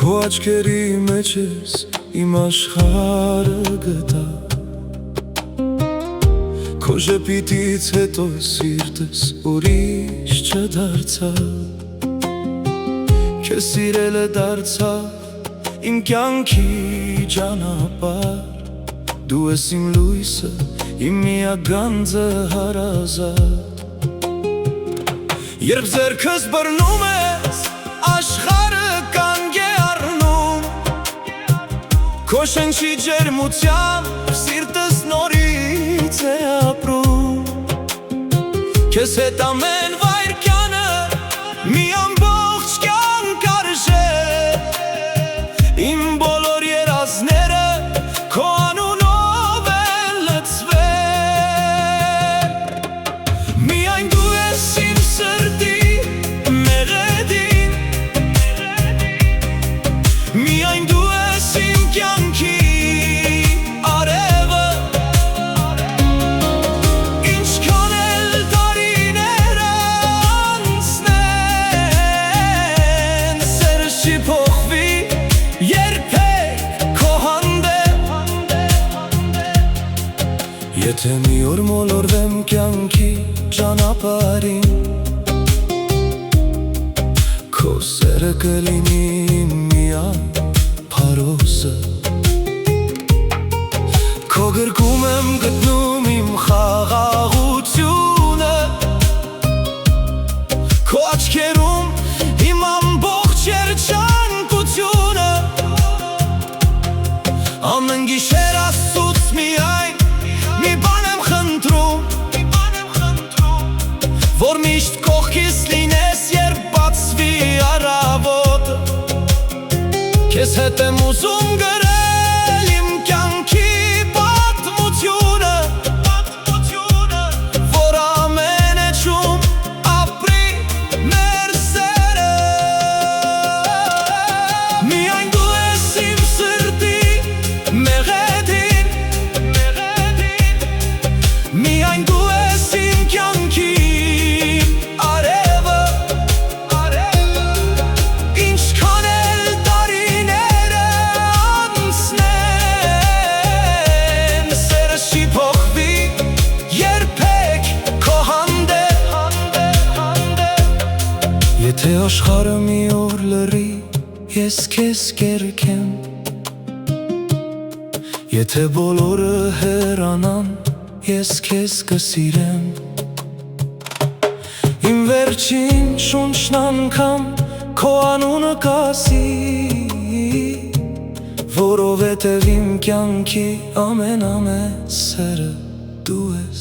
Քո աչքերի մեջ ես իմ աշխարհը գտա Քո ժպիտից հետո սիրտս ուրիշ չդարձավ Քեզ սիրելը դարձավ իմ կյանքի ճանապարհ Դու ես իմ լույսը, իմ միակ գանձը հարազատ Երբ ձեռքս բռնում ես, աշխարհը կանգ է առնում Քո շնչի ջերմությամբ սիրտս նորից է ապրում Քեզ հետ ամեն վայրկյանը մի ամբողջ կյանք արժե Իմ բոլոր երազները քո անունով են լցվել Միայն դու ես իմ սրտի մեղեդին Միայն դու ես իմ կյանքի արևը Ինչքան էլ տարիները անցնեն Սերս չի փոխվի երբեք քո հանդեպ Եթե մի օր մոլորվեմ կյանքի ճանապարհին Քո սերը կլինի իմ միակ փարոսը Քո գրկում եմ գտնում իմ խաղաղությունը Քո աչքերում իմ ամբողջ երջանկությունը Ամեն գիշեր Աստծուց միայն մի բան եմ խնդրում Որ միշտ կողքիս լինես, երբ բացվի առավոտը Քեզ հետ եմ ուզում գրել իմ կյանքի պատմությունը Որ ամեն էջում ապրի մեր սերը Միայն դու ես իմ սրտի մեղեդին Միայն դու ես իմ կյանքի արևը Ինչքան էլ տարիները անցնեն Սերս չի փոխվի երբեք քո հանդեպ Եթե աշխարհը մի օր լռի ես քեզ կերքեմ Եթե բոլորը հեռանան ես քեզ կսիրեմ Իմ վերջին շունչն անգամ քո անունը կասի Որովհետև իմ կյանքի ամեն սերը դու ես